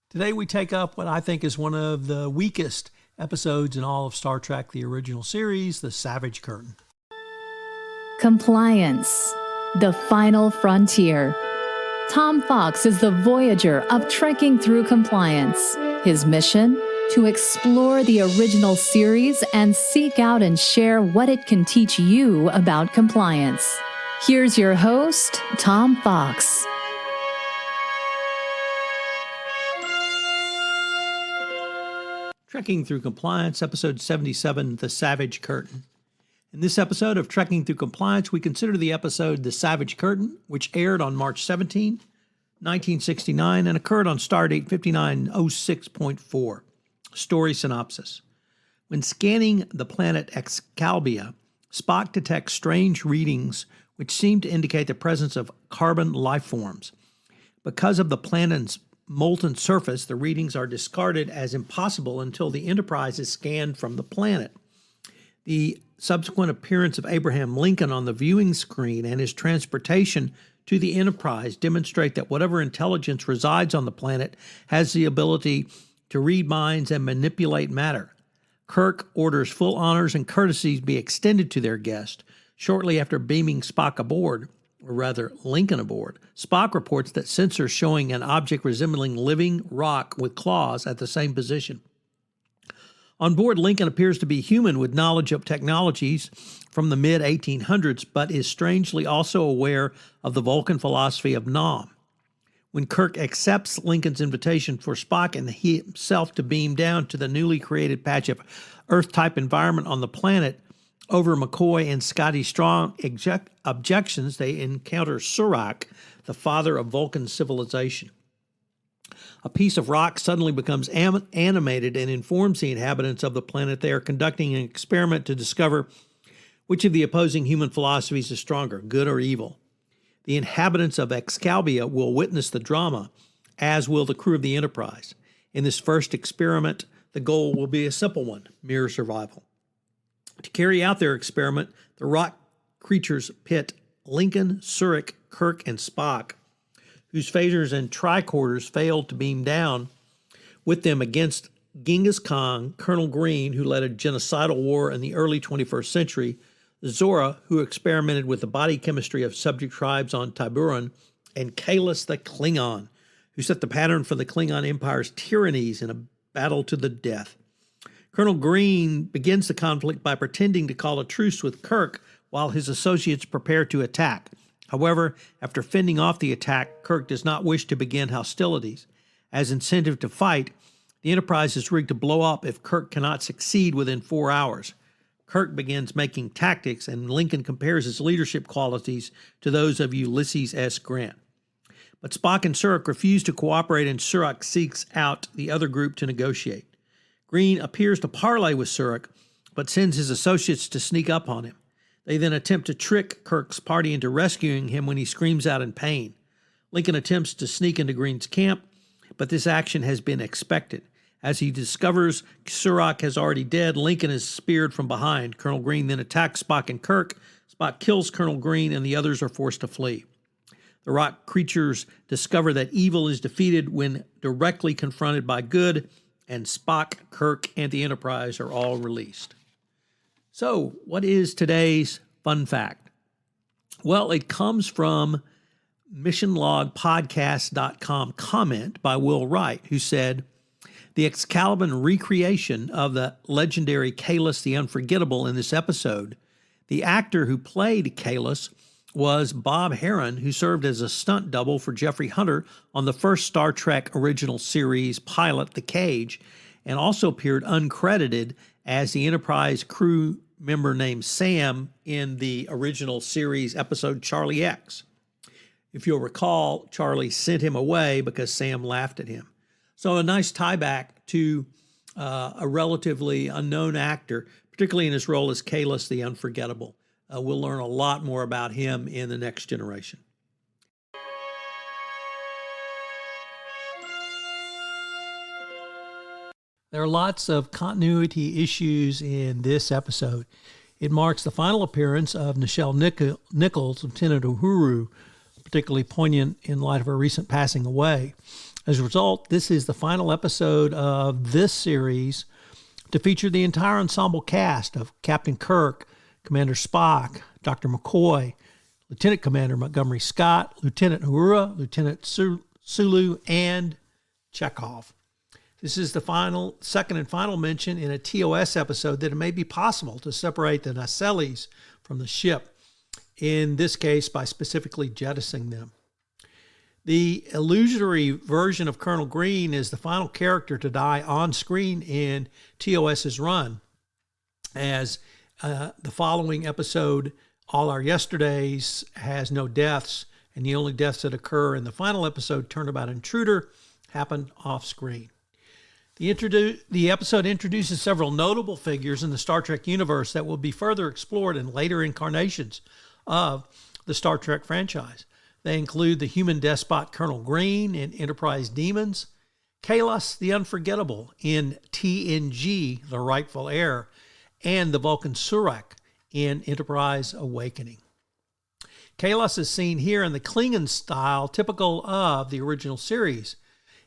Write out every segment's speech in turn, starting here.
Today we take up what I think is one of the weakest episodes in all of Star Trek, the original series, the Savage Curtain. Compliance, the final frontier. Tom Fox is the voyager of trekking through compliance. His mission? To explore the original series and seek out and share what it can teach you about compliance. Here's your host, Tom Fox. Trekking Through Compliance, episode 77, The Savage Curtain. In this episode of Trekking Through Compliance, we consider the episode The Savage Curtain, which aired on March 17, 1969, and occurred on stardate 5906.4. Story synopsis. When scanning the planet Excalbia, Spock detects strange readings which seem to indicate the presence of carbon life forms. Because of the planet's molten surface, the readings are discarded as impossible until the Enterprise is scanned from the planet. The subsequent appearance of Abraham Lincoln on the viewing screen and his transportation to the Enterprise demonstrate that whatever intelligence resides on the planet has the ability to read minds and manipulate matter. Kirk orders full honors and courtesies be extended to their guest. Shortly after beaming Spock aboard, or rather Lincoln aboard, Spock reports that sensors showing an object resembling living rock with claws at the same position. On board, Lincoln appears to be human with knowledge of technologies from the mid-1800s, but is strangely also aware of the Vulcan philosophy of Nam. When Kirk accepts Lincoln's invitation for Spock and himself to beam down to the newly created patch of Earth-type environment on the planet, over McCoy and Scotty Strong objections, they encounter Surak, the father of Vulcan civilization. A piece of rock suddenly becomes animated and informs the inhabitants of the planet they are conducting an experiment to discover which of the opposing human philosophies is stronger, good or evil. The inhabitants of Excalbia will witness the drama, as will the crew of the Enterprise. In this first experiment, the goal will be a simple one: mere survival. To carry out their experiment, the rock creatures pit Lincoln, Surak, Kirk, and Spock, whose phasers and tricorders failed to beam down with them, against Genghis Khan, Colonel Green, who led a genocidal war in the early 21st century, Zora, who experimented with the body chemistry of subject tribes on Tiburon, and Kahless the Klingon, who set the pattern for the Klingon Empire's tyrannies in a battle to the death. Colonel Green begins the conflict by pretending to call a truce with Kirk while his associates prepare to attack. However, after fending off the attack, Kirk does not wish to begin hostilities. As incentive to fight, the Enterprise is rigged to blow up if Kirk cannot succeed within 4 hours. Kirk begins making tactics, and Lincoln compares his leadership qualities to those of Ulysses S. Grant. But Spock and Surak refuse to cooperate, and Surak seeks out the other group to negotiate. Green appears to parley with Surak, but sends his associates to sneak up on him. They then attempt to trick Kirk's party into rescuing him when he screams out in pain. Lincoln attempts to sneak into Green's camp, but this action has been expected. As he discovers Surak is already dead, Lincoln is speared from behind. Colonel Green then attacks Spock and Kirk. Spock kills Colonel Green, and the others are forced to flee. The rock creatures discover that evil is defeated when directly confronted by good, and Spock, Kirk, and the Enterprise are all released. So, what is today's fun fact? Well, it comes from missionlogpodcast.com comment by Will Wright, who said, the Excalibur recreation of the legendary Kahless the Unforgettable in this episode, the actor who played Kahless was Bob Heron, who served as a stunt double for Jeffrey Hunter on the first Star Trek original series pilot, The Cage, and also appeared uncredited as the Enterprise crew member named Sam in the original series episode Charlie X. If you'll recall, Charlie sent him away because Sam laughed at him. So a nice tie back to a relatively unknown actor, particularly in his role as Kahless the Unforgettable. We'll learn a lot more about him in the next generation. There are lots of continuity issues in this episode. It marks the final appearance of Nichelle Nichols, Lieutenant Uhuru, particularly poignant in light of her recent passing away. As a result, this is the final episode of this series to feature the entire ensemble cast of Captain Kirk, Commander Spock, Dr. McCoy, Lieutenant Commander Montgomery Scott, Lieutenant Uhura, Lieutenant Sulu, and Chekhov. This is the second and final mention in a TOS episode that it may be possible to separate the nacelles from the ship, in this case by specifically jettisoning them. The illusory version of Colonel Green is the final character to die on screen in TOS's run, as the following episode, All Our Yesterdays, has no deaths, and the only deaths that occur in the final episode, Turnabout Intruder, happen off screen. The episode introduces several notable figures in the Star Trek universe that will be further explored in later incarnations of the Star Trek franchise. They include the human despot Colonel Green in Enterprise Demons, Kalos the Unforgettable in TNG, The Rightful Heir, and the Vulcan Surak in Enterprise Awakening. Kalos is seen here in the Klingon style typical of the original series.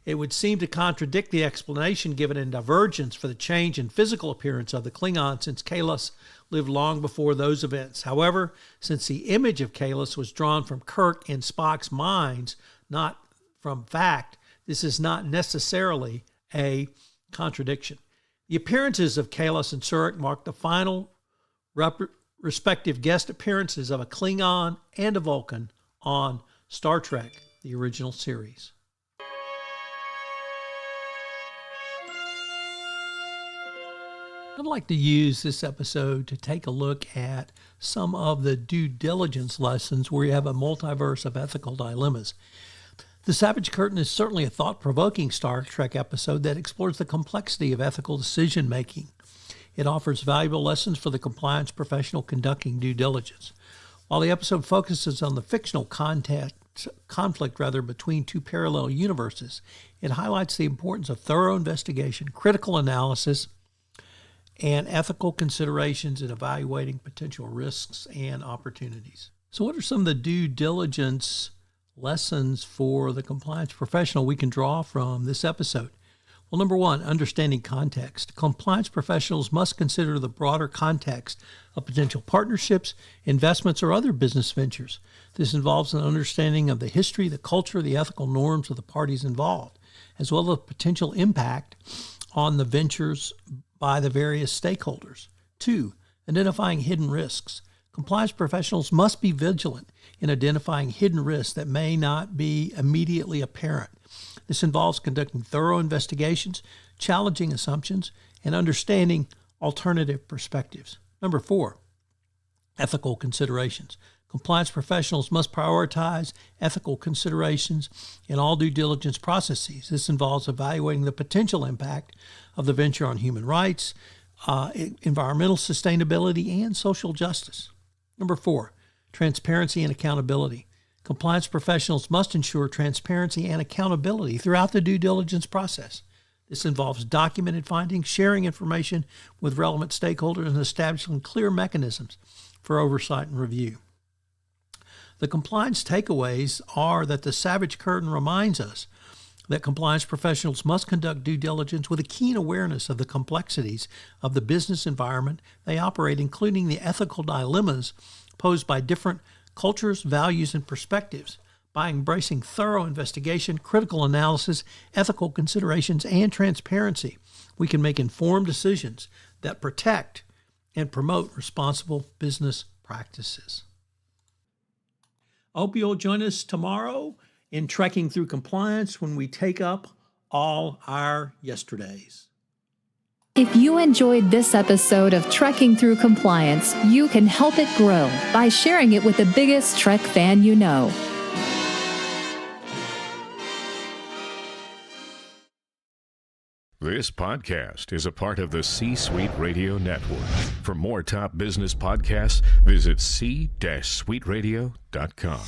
It would seem to contradict the explanation given in Divergence for the change in physical appearance of the Klingon, since Kalos lived long before those events. However, since the image of Kalos was drawn from Kirk and Spock's minds, not from fact, this is not necessarily a contradiction. The appearances of Kalos and Surak mark the final respective guest appearances of a Klingon and a Vulcan on Star Trek, the original series. I'd like to use this episode to take a look at some of the due diligence lessons where you have a multiverse of ethical dilemmas. The Savage Curtain is certainly a thought-provoking Star Trek episode that explores the complexity of ethical decision-making. It offers valuable lessons for the compliance professional conducting due diligence. While the episode focuses on the fictional conflict between two parallel universes, it highlights the importance of thorough investigation, critical analysis, and ethical considerations in evaluating potential risks and opportunities. So what are some of the due diligence lessons for the compliance professional we can draw from this episode? Well, number one, understanding context. Compliance professionals must consider the broader context of potential partnerships, investments, or other business ventures. This involves an understanding of the history, the culture, the ethical norms of the parties involved, as well as potential impact on the ventures by the various stakeholders. Two, identifying hidden risks. Compliance professionals must be vigilant in identifying hidden risks that may not be immediately apparent. This involves conducting thorough investigations, challenging assumptions, and understanding alternative perspectives. Number four, ethical considerations. Compliance professionals must prioritize ethical considerations in all due diligence processes. This involves evaluating the potential impact of the venture on human rights, environmental sustainability, and social justice. Number four, transparency and accountability. Compliance professionals must ensure transparency and accountability throughout the due diligence process. This involves documented findings, sharing information with relevant stakeholders, and establishing clear mechanisms for oversight and review. The compliance takeaways are that the Savage Curtain reminds us that compliance professionals must conduct due diligence with a keen awareness of the complexities of the business environment they operate, including the ethical dilemmas posed by different cultures, values, and perspectives. By embracing thorough investigation, critical analysis, ethical considerations, and transparency, we can make informed decisions that protect and promote responsible business practices. I hope you'll join us tomorrow in Trekking Through Compliance when we take up All Our Yesterdays. If you enjoyed this episode of Trekking Through Compliance, you can help it grow by sharing it with the biggest Trek fan you know. This podcast is a part of the C-Suite Radio Network. For more top business podcasts, visit c-suiteradio.com.